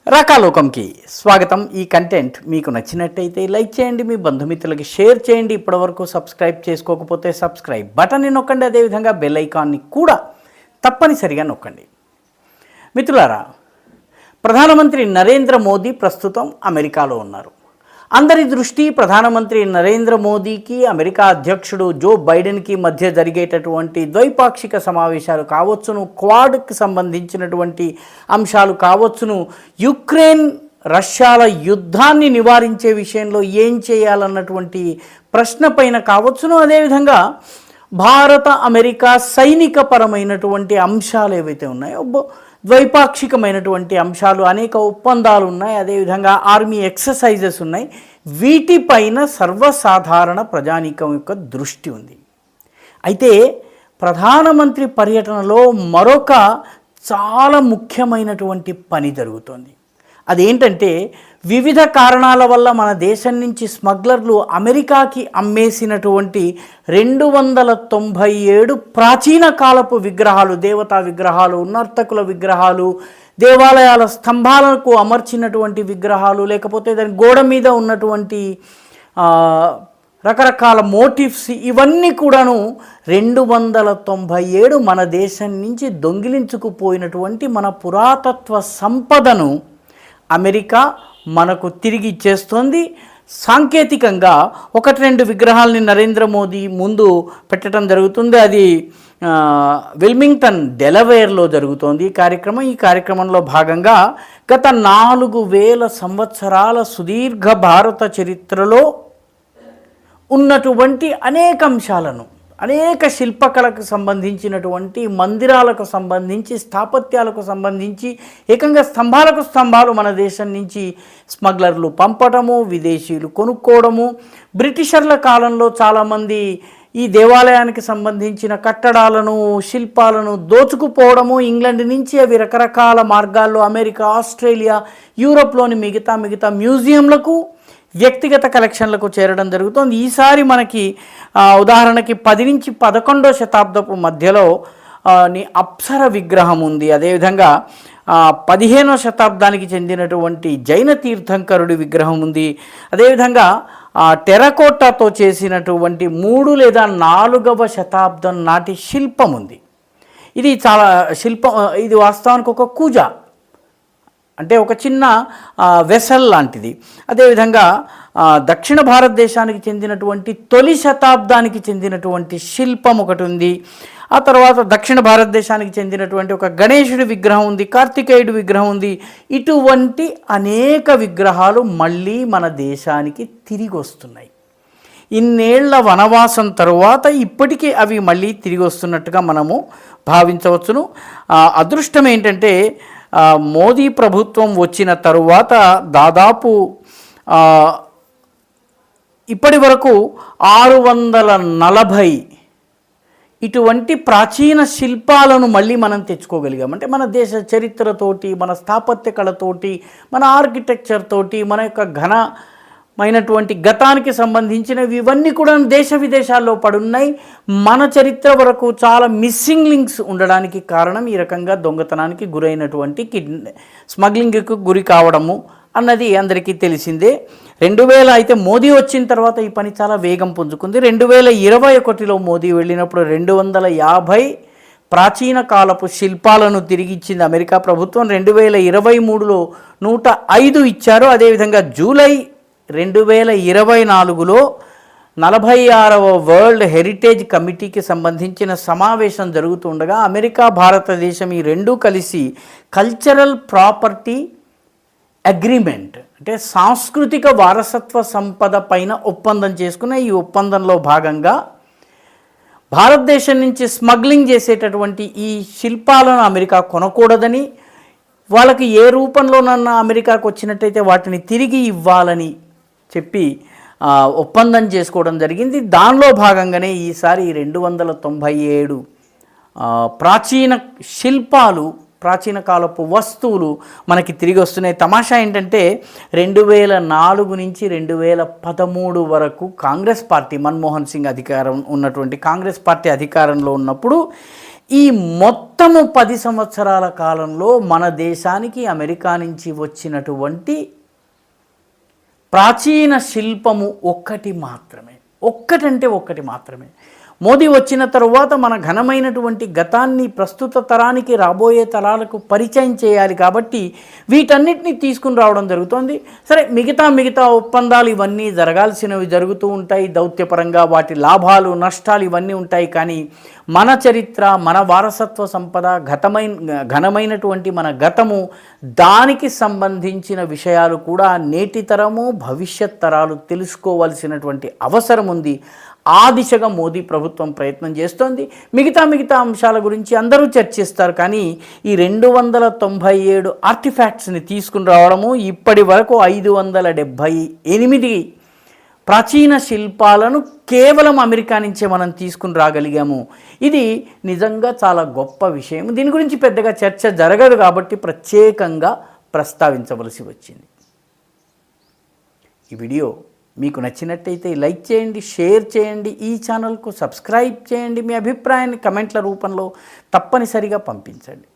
రాకాలోకంకి స్వాగతం. ఈ కంటెంట్ మీకు నచ్చినట్టయితే లైక్ చేయండి, మీ బంధుమిత్రులకి షేర్ చేయండి. ఇప్పటివరకు సబ్స్క్రైబ్ చేసుకోకపోతే సబ్స్క్రైబ్ బటన్ని నొక్కండి, అదేవిధంగా బెల్ ఐకాన్ని కూడా తప్పనిసరిగా నొక్కండి. మిత్రులారా, ప్రధానమంత్రి నరేంద్ర మోదీ ప్రస్తుతం అమెరికాలో ఉన్నారు. అందరి దృష్టి ప్రధానమంత్రి నరేంద్ర మోదీకి అమెరికా అధ్యక్షుడు జో బైడెన్కి మధ్య జరిగేటటువంటి ద్వైపాక్షిక సమావేశాలు కావచ్చును, క్వాడ్కి సంబంధించినటువంటి అంశాలు కావచ్చును, యుక్రెయిన్ రష్యాల యుద్ధాన్ని నివారించే విషయంలో ఏం చేయాలన్నటువంటి ప్రశ్న పైన కావచ్చును, అదేవిధంగా భారత అమెరికా సైనికపరమైనటువంటి అంశాలు ఏవైతే ఉన్నాయో, ద్వైపాక్షికమైనటువంటి అంశాలు, అనేక ఒప్పందాలు ఉన్నాయి, అదేవిధంగా ఆర్మీ ఎక్సర్సైజెస్ ఉన్నాయి. వీటిపైన సర్వసాధారణ ప్రజానీకం యొక్క దృష్టి ఉంది. అయితే ప్రధానమంత్రి పర్యటనలో మరొక చాలా ముఖ్యమైనటువంటి పని జరుగుతోంది. అదేంటంటే, వివిధ కారణాల వల్ల మన దేశం నుంచి స్మగ్లర్లు అమెరికాకి అమ్మేసినటువంటి 297 ప్రాచీన కాలపు విగ్రహాలు, దేవతా విగ్రహాలు, నర్తకుల విగ్రహాలు, దేవాలయాల స్తంభాలకు అమర్చినటువంటి విగ్రహాలు, లేకపోతే దాని గోడ మీద ఉన్నటువంటి రకరకాల మోటివ్స్, ఇవన్నీ కూడాను 297 మన దేశం నుంచి దొంగిలించుకుపోయినటువంటి మన పురాతత్వ సంపదను అమెరికా మనకు తిరిగి ఇచ్చేస్తోంది. సాంకేతికంగా 1-2 విగ్రహాలని నరేంద్ర మోదీ ముందు పెట్టడం జరుగుతుంది. అది విల్మింగ్టన్, డెలవేర్లో జరుగుతోంది ఈ కార్యక్రమం. ఈ కార్యక్రమంలో భాగంగా గత 4000 సంవత్సరాల సుదీర్ఘ భారత చరిత్రలో ఉన్నటువంటి అనేక అంశాలను, అనేక శిల్పకళకు సంబంధించినటువంటి, మందిరాలకు సంబంధించి, స్థాపత్యాలకు సంబంధించి, ఏకంగా స్తంభాలు మన దేశం నుంచి స్మగ్లర్లు పంపడము, విదేశీయులు కొనుక్కోవడము, బ్రిటిషర్ల కాలంలో చాలామంది ఈ దేవాలయానికి సంబంధించిన కట్టడాలను, శిల్పాలను దోచుకుపోవడము, ఇంగ్లాండ్ నుంచి అవి రకరకాల మార్గాల్లో అమెరికా, ఆస్ట్రేలియా, యూరోప్లోని మిగతా మ్యూజియంలకు, వ్యక్తిగత కలెక్షన్లకు చేరడం జరుగుతుంది. ఈసారి మనకి ఉదాహరణకి 10 నుంచి 11వ శతాబ్దపు మధ్యలో అప్సర విగ్రహం ఉంది. అదేవిధంగా 15వ శతాబ్దానికి చెందినటువంటి జైన తీర్థంకరుడి విగ్రహం ఉంది. అదేవిధంగా టెరకోటాతో చేసినటువంటి 3 లేదా 4వ శతాబ్దం నాటి శిల్పం ఉంది. ఇది చాలా ఇది వాస్తవానికి ఒక కూజా, అంటే ఒక చిన్న వెసల్ లాంటిది. అదేవిధంగా దక్షిణ భారతదేశానికి చెందినటువంటి తొలి శతాబ్దానికి చెందినటువంటి శిల్పం ఒకటి ఉంది. ఆ తర్వాత దక్షిణ భారతదేశానికి చెందినటువంటి ఒక గణేశుడి విగ్రహం ఉంది, కార్తికేయుడి విగ్రహం ఉంది. ఇటువంటి అనేక విగ్రహాలు మళ్ళీ మన దేశానికి తిరిగి వస్తున్నాయి. ఇన్నేళ్ల వనవాసం తరువాత ఇప్పటికీ అవి మళ్ళీ తిరిగి వస్తున్నట్టుగా మనము భావించవచ్చును. అదృష్టం ఏంటంటే, మోదీ ప్రభుత్వం వచ్చిన తరువాత దాదాపు ఇప్పటి వరకు 640 ఇటువంటి ప్రాచీన శిల్పాలను మళ్ళీ మనం తెచ్చుకోగలిగాం. అంటే మన దేశ చరిత్రతోటి, మన స్థాపత్య కళతోటి, మన ఆర్కిటెక్చర్ తోటి, మన యొక్క ఘనమైనటువంటి గతానికి సంబంధించినవి ఇవన్నీ కూడా దేశ విదేశాల్లో పడున్నాయి. మన చరిత్ర వరకు చాలా మిస్సింగ్ లింక్స్ ఉండడానికి కారణం ఈ రకంగా దొంగతనానికి గురైనటువంటి స్మగ్లింగ్కు గురి కావడము అన్నది అందరికీ తెలిసిందే. 2000 అయితే మోదీ వచ్చిన తర్వాత ఈ పని చాలా వేగం పుంజుకుంది. 2021లో మోదీ వెళ్ళినప్పుడు 250 ప్రాచీన కాలపు శిల్పాలను తిరిగి ఇచ్చింది అమెరికా ప్రభుత్వం. 2023లో 105 ఇచ్చారు. అదేవిధంగా జూలై 2024లో 46వ వరల్డ్ హెరిటేజ్ కమిటీకి సంబంధించిన సమావేశం జరుగుతుండగా అమెరికా, భారతదేశం ఈ రెండూ కలిసి కల్చరల్ ప్రాపర్టీ అగ్రిమెంట్, అంటే సాంస్కృతిక వారసత్వ సంపద పైన ఒప్పందం చేసుకున్న ఈ ఒప్పందంలో భాగంగా భారతదేశం నుంచి స్మగ్లింగ్ చేసేటటువంటి ఈ శిల్పాలను అమెరికా కొనకూడదని, వాళ్ళకి ఏ రూపంలోనన్నా అమెరికాకు వచ్చినట్టయితే వాటిని తిరిగి ఇవ్వాలని చెప్పి ఒప్పందం చేసుకోవడం జరిగింది. దానిలో భాగంగానే ఈసారి 297 ప్రాచీన శిల్పాలు, ప్రాచీన కాలపు వస్తువులు మనకి తిరిగి వస్తున్నాయి. తమాషా ఏంటంటే, 2004 నుంచి 2013 వరకు కాంగ్రెస్ పార్టీ, మన్మోహన్ సింగ్ అధికారం ఉన్నటువంటి కాంగ్రెస్ పార్టీ అధికారంలో ఉన్నప్పుడు ఈ మొత్తము 10 సంవత్సరాల కాలంలో మన దేశానికి అమెరికా నుంచి వచ్చినటువంటి ప్రాచీన శిల్పము ఒక్కటి మాత్రమే. మోదీ వచ్చిన తరువాత మన ఘనమైనటువంటి గతాన్ని ప్రస్తుత తరానికి, రాబోయే తరాలకు పరిచయం చేయాలి కాబట్టి వీటన్నిటిని తీసుకుని రావడం జరుగుతోంది. సరే, మిగతా ఒప్పందాలు ఇవన్నీ జరగాల్సినవి జరుగుతూ ఉంటాయి. దౌత్యపరంగా వాటి లాభాలు నష్టాలు ఇవన్నీ ఉంటాయి. కానీ మన చరిత్ర, మన వారసత్వ సంపద, ఘనమైనటువంటి మన గతము, దానికి సంబంధించిన విషయాలు కూడా నేటి తరము, భవిష్యత్ తరాలు తెలుసుకోవాల్సినటువంటి అవసరం ఉంది. ఆ దిశగా మోదీ ప్రభుత్వం ప్రయత్నం చేస్తోంది. మిగతా అంశాల గురించి అందరూ చర్చిస్తారు. కానీ ఈ 297 ఆర్టిఫాక్ట్స్ని తీసుకుని రావడము, ఇప్పటి వరకు 578 ప్రాచీన శిల్పాలను కేవలం అమెరికా నుంచే మనం తీసుకుని రాగలిగాము. ఇది నిజంగా చాలా గొప్ప విషయం. దీని గురించి పెద్దగా చర్చ జరగదు కాబట్టి ప్రత్యేకంగా ప్రస్తావించవలసి వచ్చింది. ఈ వీడియో మీకు నచ్చినట్టయితే లైక్ చేయండి, షేర్ చేయండి, ఈ ఛానల్కు సబ్స్క్రైబ్ చేయండి. మీ అభిప్రాయాన్ని కమెంట్ల రూపంలో తప్పనిసరిగా పంపించండి.